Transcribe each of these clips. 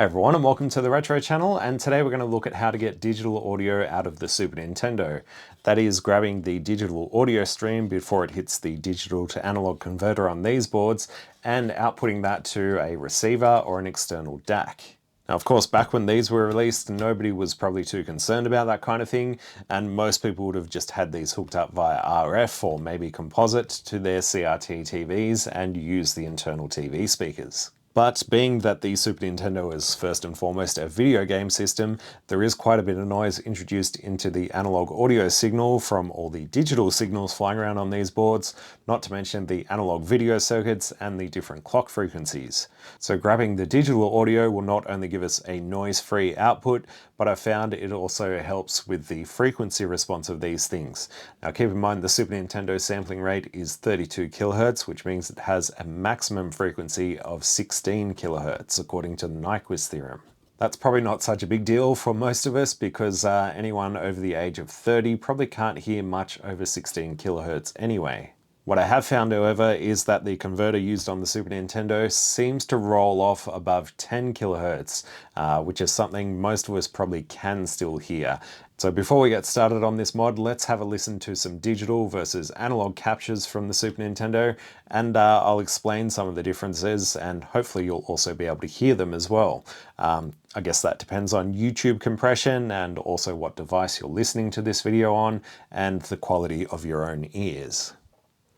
Hey everyone, and welcome to the Retro channel, and today we're going to look at how to get digital audio out of the Super Nintendo. That is, grabbing the digital audio stream before it hits the digital to analog converter on these boards and outputting that to a receiver or an external DAC. Now, of course, back when these were released, nobody was probably too concerned about that kind of thing, and most people would have just had these hooked up via RF or maybe composite to their CRT TVs and used the internal TV speakers. But being that the Super Nintendo is first and foremost a video game system, there is quite a bit of noise introduced into the analog audio signal from all the digital signals flying around on these boards, not to mention the analog video circuits and the different clock frequencies. So grabbing the digital audio will not only give us a noise-free output, but I found it also helps with the frequency response of these things. Now keep in mind the Super Nintendo sampling rate is 32 kHz, which means it has a maximum frequency of 16 kHz, according to the Nyquist theorem. That's probably not such a big deal for most of us because anyone over the age of 30 probably can't hear much over 16 kHz anyway. What I have found, however, is that the converter used on the Super Nintendo seems to roll off above 10 kHz, which is something most of us probably can still hear. So before we get started on this mod, let's have a listen to some digital versus analog captures from the Super Nintendo, and I'll explain some of the differences, and hopefully you'll also be able to hear them as well. I guess that depends on YouTube compression and also what device you're listening to this video on, and the quality of your own ears.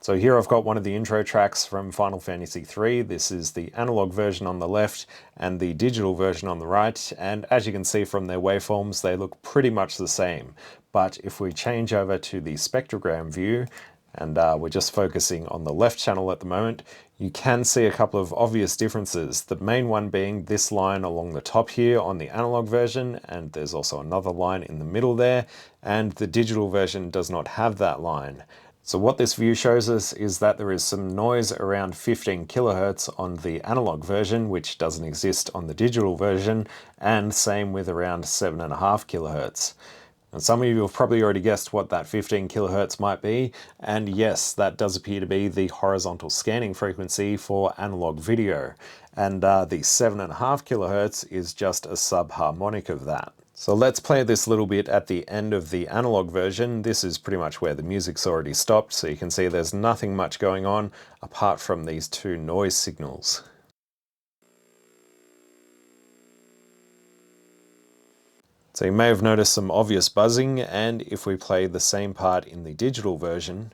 So here I've got one of the intro tracks from Final Fantasy III. This is the analog version on the left and the digital version on the right. And as you can see from their waveforms, they look pretty much the same. But if we change over to the spectrogram view, and we're just focusing on the left channel at the moment, you can see a couple of obvious differences. The main one being this line along the top here on the analog version, and there's also another line in the middle there, and the digital version does not have that line. So what this view shows us is that there is some noise around 15 kHz on the analog version, which doesn't exist on the digital version, and same with around 7.5 kHz. And some of you have probably already guessed what that 15 kHz might be, and yes, that does appear to be the horizontal scanning frequency for analog video. And the 7.5 kHz is just a subharmonic of that. So let's play this little bit at the end of the analog version. This is pretty much where the music's already stopped, so you can see there's nothing much going on apart from these two noise signals. So you may have noticed some obvious buzzing, and if we play the same part in the digital version,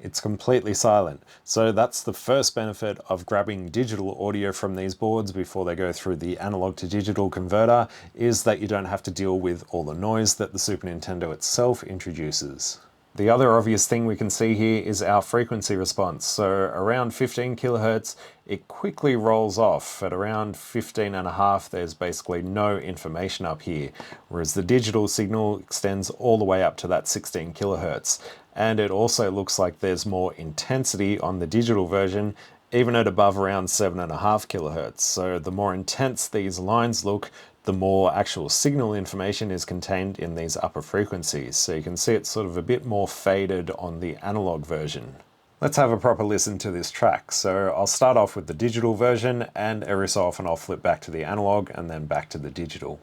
it's completely silent. So that's the first benefit of grabbing digital audio from these boards before they go through the analog to digital converter, is that you don't have to deal with all the noise that the Super Nintendo itself introduces. The other obvious thing we can see here is our frequency response. So around 15 kHz, it quickly rolls off. At around 15.5, there's basically no information up here, whereas the digital signal extends all the way up to that 16 kHz. And it also looks like there's more intensity on the digital version, even at above around 7.5 kHz. So the more intense these lines look, the more actual signal information is contained in these upper frequencies. So you can see it's sort of a bit more faded on the analog version. Let's have a proper listen to this track. So I'll start off with the digital version, and every so often I'll flip back to the analog and then back to the digital.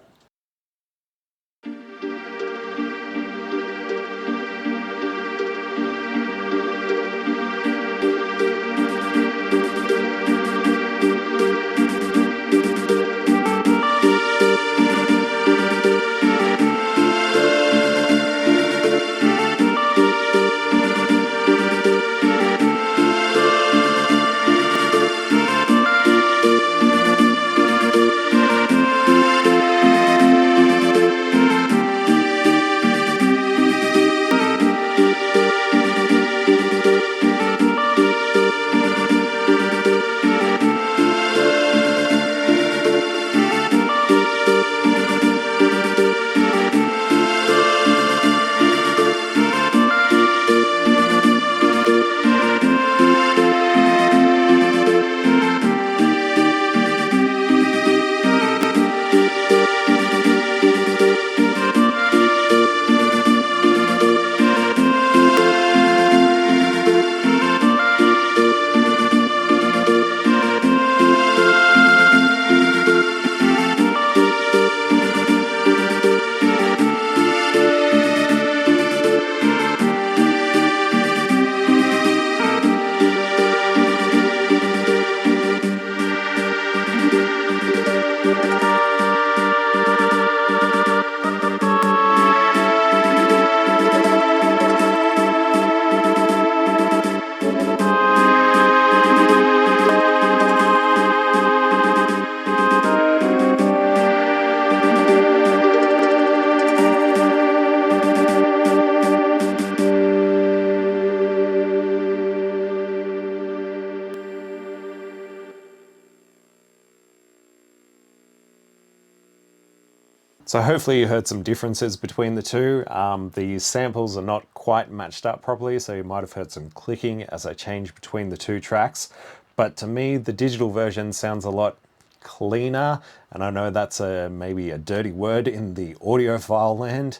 So hopefully you heard some differences between the two. The samples are not quite matched up properly, so you might have heard some clicking as I change between the two tracks. But to me, the digital version sounds a lot cleaner, and I know that's maybe a dirty word in the audiophile land,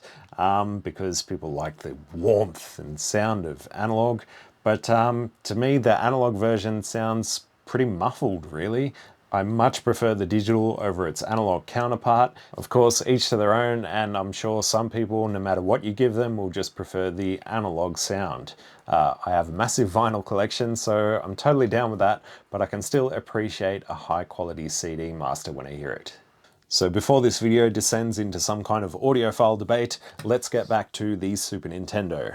because people like the warmth and sound of analog. But to me, the analog version sounds pretty muffled, really. I much prefer the digital over its analog counterpart. Of course, each to their own, and I'm sure some people, no matter what you give them, will just prefer the analog sound. I have a massive vinyl collection, so I'm totally down with that, but I can still appreciate a high quality CD master when I hear it. So before this video descends into some kind of audiophile debate, let's get back to the Super Nintendo.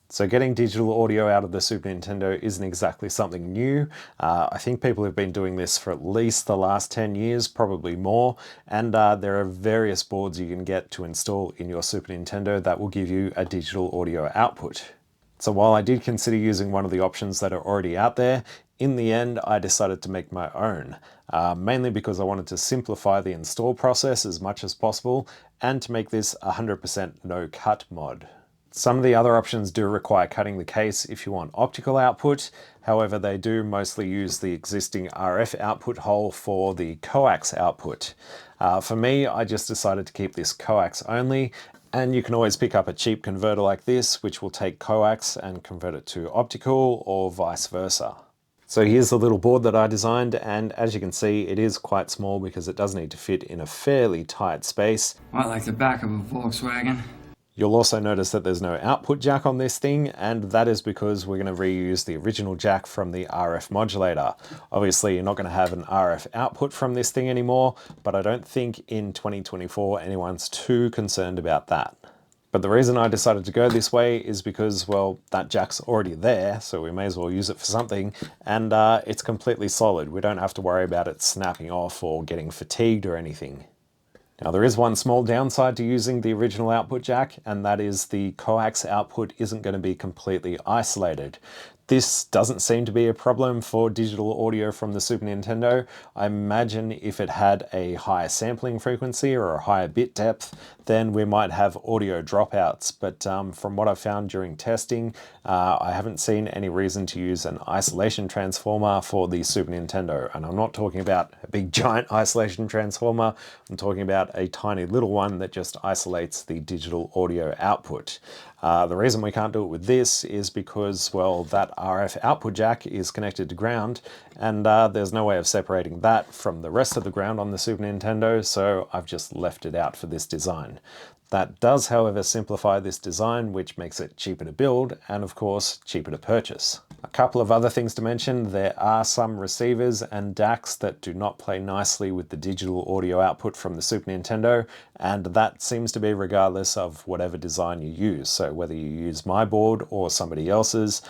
So getting digital audio out of the Super Nintendo isn't exactly something new. I think people have been doing this for at least the last 10 years, probably more, and there are various boards you can get to install in your Super Nintendo that will give you a digital audio output. So while I did consider using one of the options that are already out there, in the end I decided to make my own, mainly because I wanted to simplify the install process as much as possible and to make this a 100% no-cut mod. Some of the other options do require cutting the case if you want optical output. However, they do mostly use the existing RF output hole for the coax output. For me, I just decided to keep this coax only, and you can always pick up a cheap converter like this, which will take coax and convert it to optical or vice versa. So here's the little board that I designed, and as you can see, it is quite small because it does need to fit in a fairly tight space. I like the back of a Volkswagen. You'll also notice that there's no output jack on this thing, and that is because we're going to reuse the original jack from the RF modulator. Obviously, you're not going to have an RF output from this thing anymore, but I don't think in 2024 anyone's too concerned about that. But the reason I decided to go this way is because, well, that jack's already there, so we may as well use it for something, and it's completely solid. We don't have to worry about it snapping off or getting fatigued or anything. Now there is one small downside to using the original output jack, and that is the coax output isn't going to be completely isolated. This doesn't seem to be a problem for digital audio from the Super Nintendo. I imagine if it had a higher sampling frequency or a higher bit depth, then we might have audio dropouts. But from what I've found during testing, I haven't seen any reason to use an isolation transformer for the Super Nintendo. And I'm not talking about a big giant isolation transformer. I'm talking about a tiny little one that just isolates the digital audio output. The reason we can't do it with this is because, well, that RF output jack is connected to ground, and there's no way of separating that from the rest of the ground on the Super Nintendo, so I've just left it out for this design. That does, however, simplify this design, which makes it cheaper to build and, of course, cheaper to purchase. A couple of other things to mention: there are some receivers and DACs that do not play nicely with the digital audio output from the Super Nintendo, and that seems to be regardless of whatever design you use. So whether you use my board or somebody else's,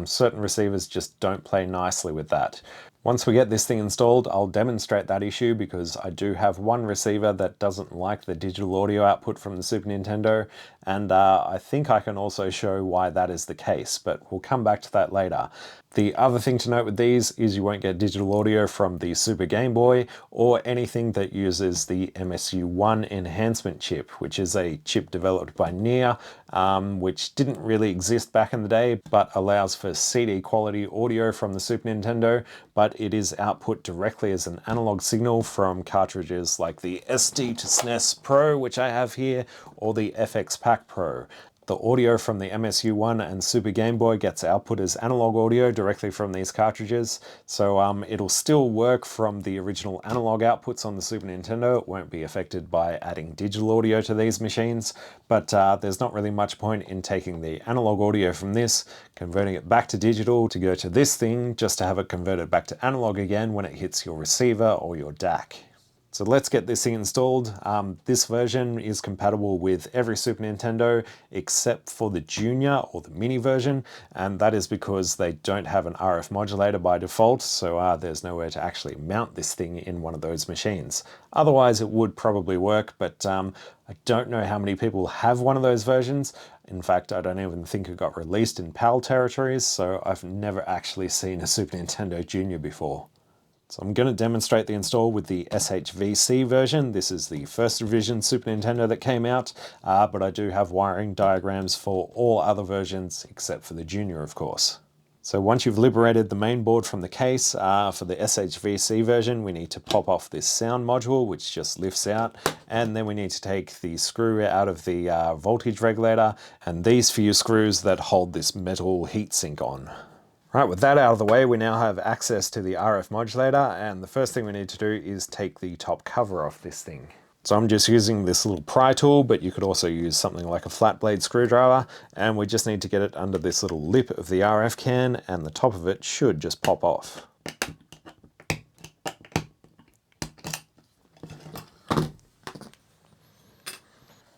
certain receivers just don't play nicely with that. Once we get this thing installed, I'll demonstrate that issue, because I do have one receiver that doesn't like the digital audio output from the Super Nintendo, and I think I can also show why that is the case, but we'll come back to that later. The other thing to note with these is you won't get digital audio from the Super Game Boy or anything that uses the MSU1 enhancement chip, which is a chip developed by Kynar, which didn't really exist back in the day, but allows for CD quality audio from the Super Nintendo, but it is output directly as an analog signal from cartridges like the SD to SNES Pro, which I have here, or the FX Pack Pro. The audio from the MSU1 and Super Game Boy gets output as analog audio directly from these cartridges, so it'll still work from the original analog outputs on the Super Nintendo. It won't be affected by adding digital audio to these machines, but there's not really much point in taking the analog audio from this, converting it back to digital to go to this thing, just to have it converted back to analog again when it hits your receiver or your DAC. So let's get this thing installed. This version is compatible with every Super Nintendo except for the Junior or the Mini version, and that is because they don't have an RF modulator by default, so there's nowhere to actually mount this thing in one of those machines. Otherwise it would probably work, but I don't know how many people have one of those versions. In fact, I don't even think it got released in PAL territories, so I've never actually seen a Super Nintendo Junior before. So I'm going to demonstrate the install with the SHVC version. This is the first revision Super Nintendo that came out, but I do have wiring diagrams for all other versions except for the Junior, of course. So once you've liberated the main board from the case, for the SHVC version, we need to pop off this sound module, which just lifts out, and then we need to take the screw out of the voltage regulator, and these few screws that hold this metal heatsink on. Right, with that out of the way, we now have access to the RF modulator, and the first thing we need to do is take the top cover off this thing. So I'm just using this little pry tool, but you could also use something like a flat blade screwdriver, and we just need to get it under this little lip of the RF can, and the top of it should just pop off.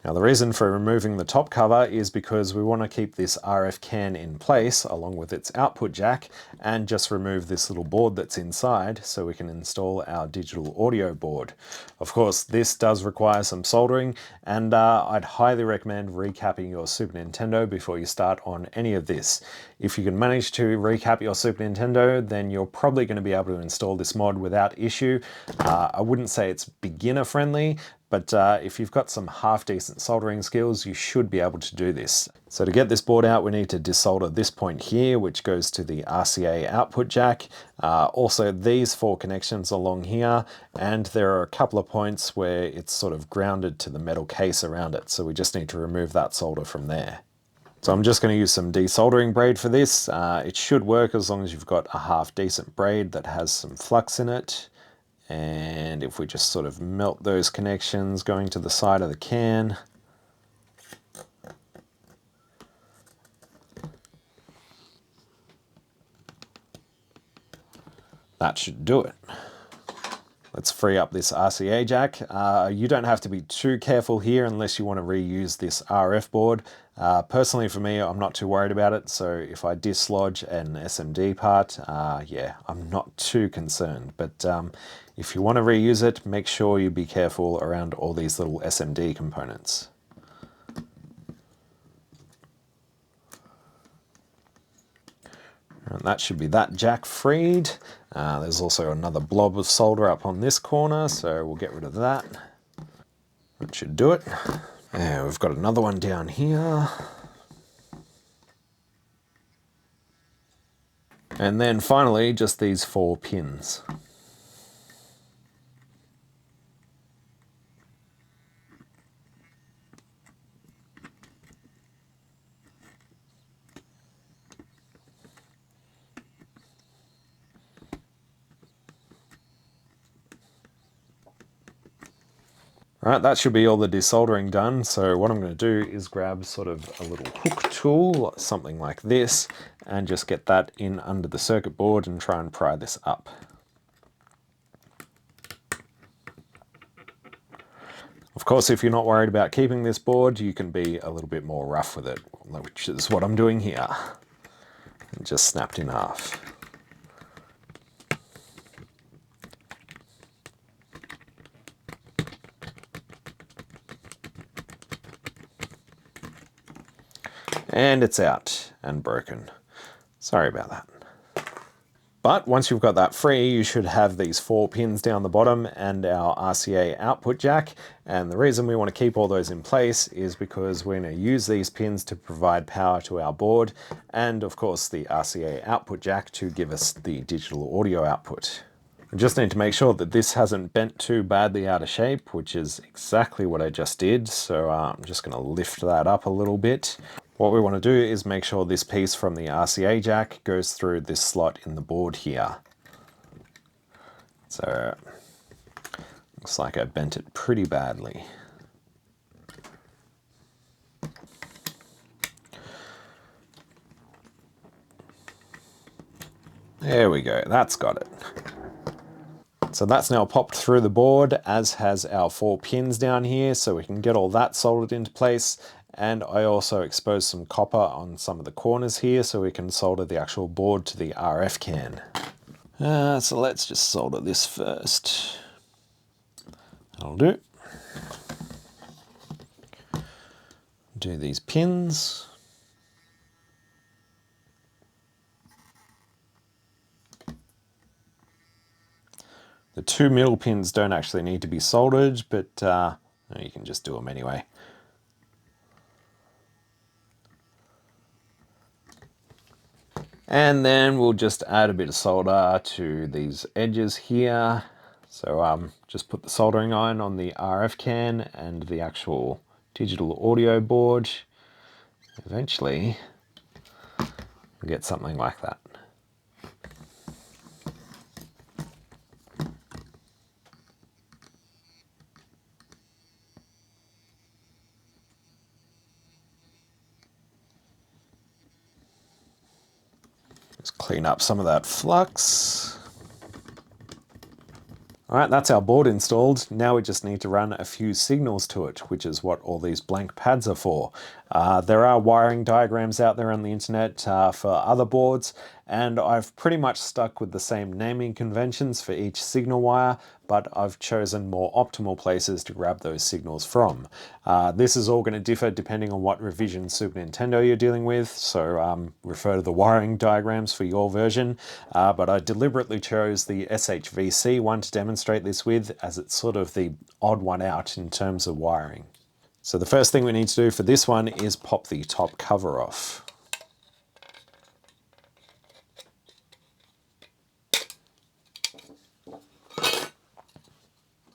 Now the reason for removing the top cover is because we want to keep this RF can in place along with its output jack, and just remove this little board that's inside so we can install our digital audio board. Of course, this does require some soldering, and I'd highly recommend recapping your Super Nintendo before you start on any of this. If you can manage to recap your Super Nintendo, then you're probably going to be able to install this mod without issue. I wouldn't say it's beginner friendly, but if you've got some half-decent soldering skills, you should be able to do this. So to get this board out, we need to desolder this point here, which goes to the RCA output jack. Also these 4 connections along here, and there are a couple of points where it's sort of grounded to the metal case around it, so we just need to remove that solder from there. So I'm just going to use some desoldering braid for this. It should work as long as you've got a half-decent braid that has some flux in it. And if we just sort of melt those connections going to the side of the can, that should do it. Let's free up this RCA jack. You don't have to be too careful here unless you want to reuse this RF board. Personally for me, I'm not too worried about it, so if I dislodge an SMD part, yeah, I'm not too concerned. But if you want to reuse it, make sure you be careful around all these little SMD components. And that should be that jack freed. There's also another blob of solder up on this corner, so we'll get rid of that. That should do it. And we've got another one down here. And then finally, just these 4 pins. Right, that should be all the desoldering done. So what I'm going to do is grab sort of a little hook tool, something like this, and just get that in under the circuit board and try and pry this up. Of course, if you're not worried about keeping this board, you can be a little bit more rough with it, which is what I'm doing here. It just snapped in half. And it's out and broken. Sorry about that. But once you've got that free, you should have these 4 pins down the bottom and our RCA output jack. And the reason we want to keep all those in place is because we're going to use these pins to provide power to our board, and of course the RCA output jack to give us the digital audio output. We just need to make sure that this hasn't bent too badly out of shape, which is exactly what I just did. So I'm just going to lift that up a little bit. What we want to do is make sure this piece from the RCA jack goes through this slot in the board here. So looks like I bent it pretty badly. There we go, that's got it. So that's now popped through the board, as has our 4 pins down here, so we can get all that soldered into place. And I also exposed some copper on some of the corners here so we can solder the actual board to the RF can. So let's just solder this first. That'll do. Do these pins. The two middle pins don't actually need to be soldered, but you can just do them anyway. And then we'll just add a bit of solder to these edges here. So just put the soldering iron on the RF can and the actual digital audio board. Eventually, we'll get something like that. Just clean up some of that flux. All right, that's our board installed. Now we just need to run a few signals to it, which is what all these blank pads are for. There are wiring diagrams out there on the internet for other boards, and I've pretty much stuck with the same naming conventions for each signal wire, but I've chosen more optimal places to grab those signals from. This is all going to differ depending on what revision Super Nintendo you're dealing with, so refer to the wiring diagrams for your version, but I deliberately chose the SHVC one to demonstrate this with, as it's sort of the odd one out in terms of wiring. So the first thing we need to do for this one is pop the top cover off.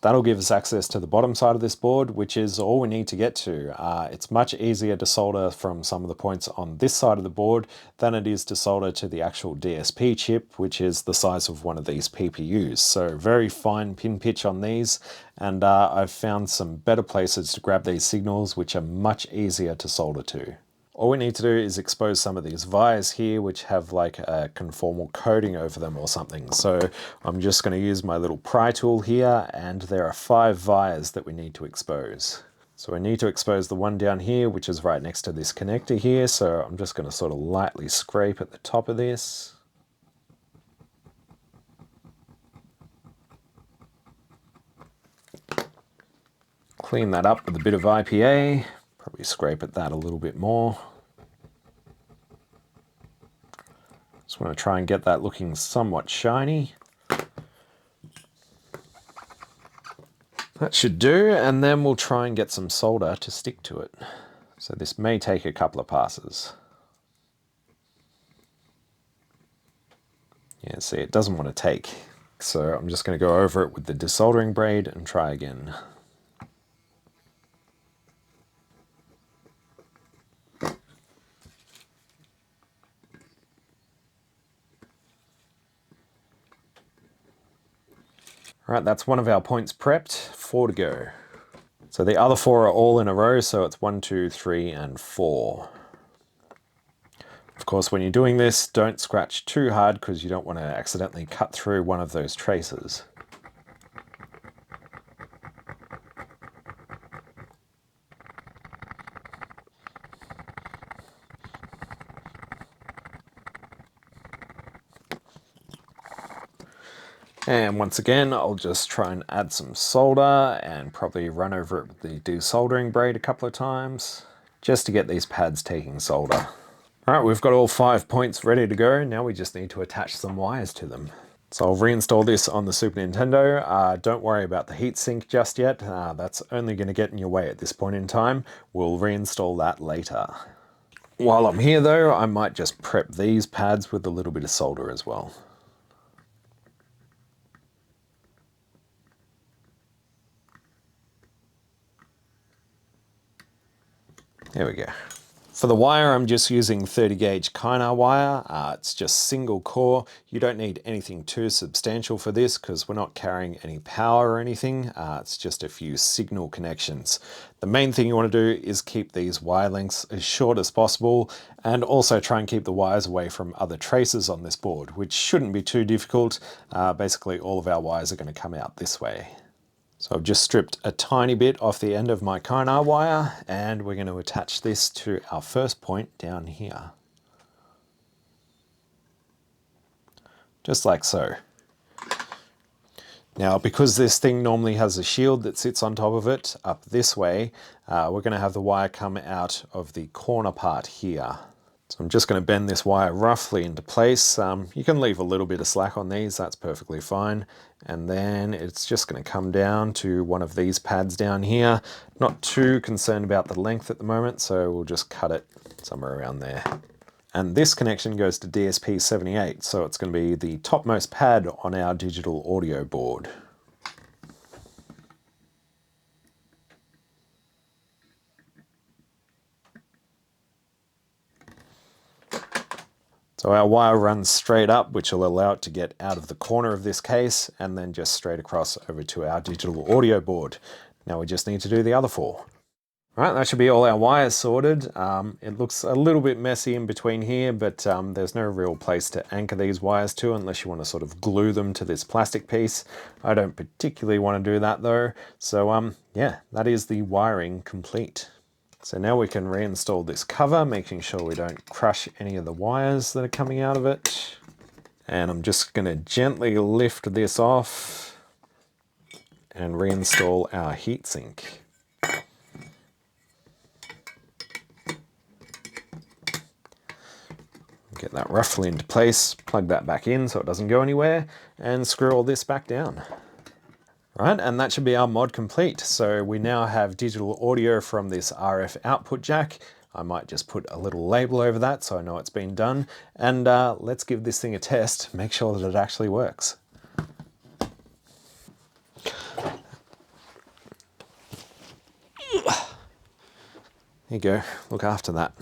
That'll give us access to the bottom side of this board, which is all we need to get to. It's much easier to solder from some of the points on this side of the board than it is to solder to the actual DSP chip, which is the size of one of these PPUs. So very fine pin pitch on these, and I've found some better places to grab these signals, which are much easier to solder to. All we need to do is expose some of these vias here, which have like a conformal coating over them or something. So I'm just going to use my little pry tool here, and there are 5 vias that we need to expose. So we need to expose the one down here, which is right next to this connector here. So I'm just going to sort of lightly scrape at the top of this. Clean that up with a bit of IPA. Probably scrape at that a little bit more. Just want to try and get that looking somewhat shiny. That should do, and then we'll try and get some solder to stick to it. So this may take a couple of passes. Yeah, see, it doesn't want to take. So I'm just going to go over it with the desoldering braid and try again. All right, that's one of our points prepped, 4 to go. So the other 4 are all in a row, so it's 1, 2, 3, and 4. Of course, when you're doing this, don't scratch too hard because you don't want to accidentally cut through one of those traces. And once again, I'll just try and add some solder and probably run over it with the desoldering braid a couple of times, just to get these pads taking solder. All right, we've got all 5 points ready to go. Now we just need to attach some wires to them. So I'll reinstall this on the Super Nintendo. Don't worry about the heatsink just yet. That's only going to get in your way at this point in time. We'll reinstall that later. While I'm here though, I might just prep these pads with a little bit of solder as well. There we go. For the wire, I'm just using 30 gauge Kynar wire. It's just single core. You don't need anything too substantial for this because we're not carrying any power or anything. It's just a few signal connections. The main thing you want to do is keep these wire lengths as short as possible, and also try and keep the wires away from other traces on this board, which shouldn't be too difficult. Basically, all of our wires are going to come out this way. So I've just stripped a tiny bit off the end of my Kynar wire, and we're going to attach this to our first point down here. Just like so. Now, because this thing normally has a shield that sits on top of it up this way, we're going to have the wire come out of the corner part here. So I'm just going to bend this wire roughly into place. You can leave a little bit of slack on these, that's perfectly fine. And then it's just going to come down to one of these pads down here. Not too concerned about the length at the moment, so we'll just cut it somewhere around there. And this connection goes to DSP78, so it's going to be the topmost pad on our digital audio board. So our wire runs straight up, which will allow it to get out of the corner of this case, and then just straight across over to our digital audio board. Now we just need to do the other four. Right, that should be all our wires sorted. It looks a little bit messy in between here, but there's no real place to anchor these wires to unless you want to sort of glue them to this plastic piece. I don't particularly want to do that though. So yeah, that is the wiring complete. So now we can reinstall this cover, making sure we don't crush any of the wires that are coming out of it. And I'm just going to gently lift this off and reinstall our heatsink. Get that roughly into place, plug that back in so it doesn't go anywhere, and screw all this back down. Right, and that should be our mod complete. So we now have digital audio from this RF output jack. I might just put a little label over that so I know it's been done. And let's give this thing a test, make sure that it actually works. There you go, look after that.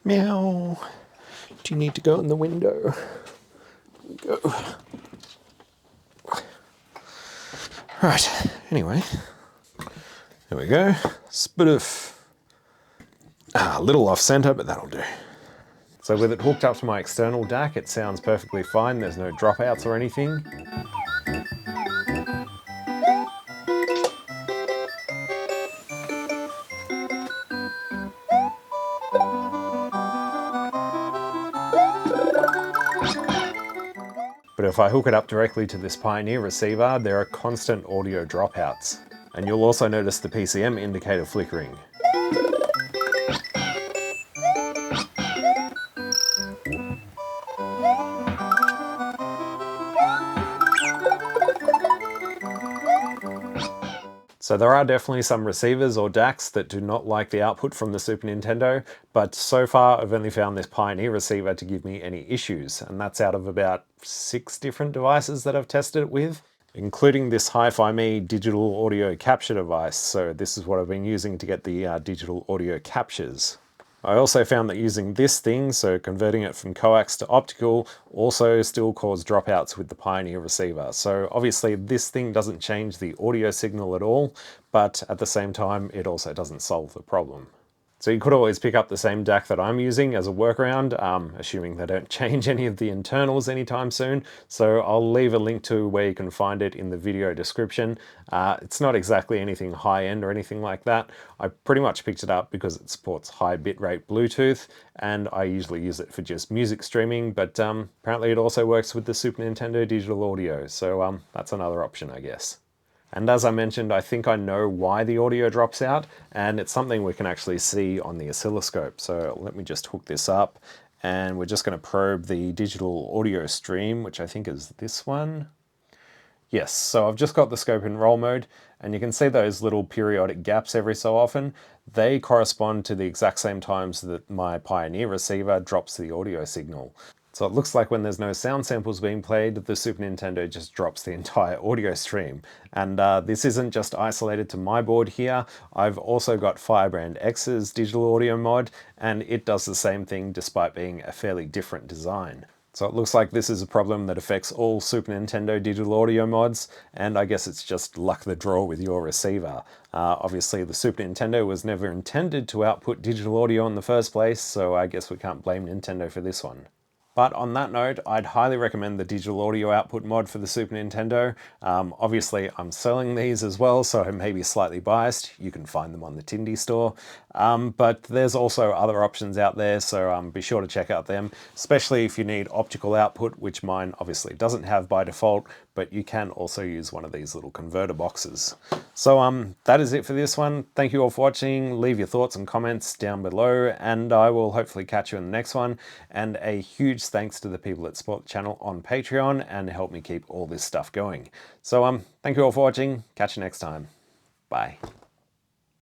Meow. Do you need to go in the window? Go. Right, anyway. There we go. Spoof. A little off center, but that'll do. So with it hooked up to my external DAC, it sounds perfectly fine. There's no dropouts or anything. But if I hook it up directly to this Pioneer receiver, there are constant audio dropouts. And you'll also notice the PCM indicator flickering. So there are definitely some receivers or DACs that do not like the output from the Super Nintendo, but so far I've only found this Pioneer receiver to give me any issues, and that's out of about 6 different devices that I've tested it with, including this Hi-Fi Me digital audio capture device. So this is what I've been using to get the digital audio captures. I also found that using this thing, so converting it from coax to optical, also still caused dropouts with the Pioneer receiver. So obviously this thing doesn't change the audio signal at all, but at the same time it also doesn't solve the problem. So you could always pick up the same DAC that I'm using as a workaround, assuming they don't change any of the internals anytime soon. So I'll leave a link to where you can find it in the video description. It's not exactly anything high-end or anything like that. I pretty much picked it up because it supports high bitrate Bluetooth, and I usually use it for just music streaming, but apparently it also works with the Super Nintendo digital audio, so that's another option, I guess. And as I mentioned, I think I know why the audio drops out, and it's something we can actually see on the oscilloscope. So let me just hook this up, and we're just going to probe the digital audio stream, which I think is this one. Yes, so I've just got the scope in roll mode, and you can see those little periodic gaps every so often. They correspond to the exact same times that my Pioneer receiver drops the audio signal. So it looks like when there's no sound samples being played, the Super Nintendo just drops the entire audio stream. And this isn't just isolated to my board here. I've also got Firebrand X's digital audio mod, and it does the same thing despite being a fairly different design. So it looks like this is a problem that affects all Super Nintendo digital audio mods, and I guess it's just luck of the draw with your receiver. Obviously the Super Nintendo was never intended to output digital audio in the first place, so I guess we can't blame Nintendo for this one. But on that note, I'd highly recommend the digital audio output mod for the Super Nintendo. Obviously, I'm selling these as well, so I may be slightly biased. You can find them on the Tindy store. But there's also other options out there, so be sure to check out them, especially if you need optical output, which mine obviously doesn't have by default, but you can also use one of these little converter boxes. So that is it for this one. Thank you all for watching. Leave your thoughts and comments down below, and I will hopefully catch you in the next one. And a huge thanks to the people that support the channel on Patreon and help me keep all this stuff going. So thank you all for watching. Catch you next time. Bye.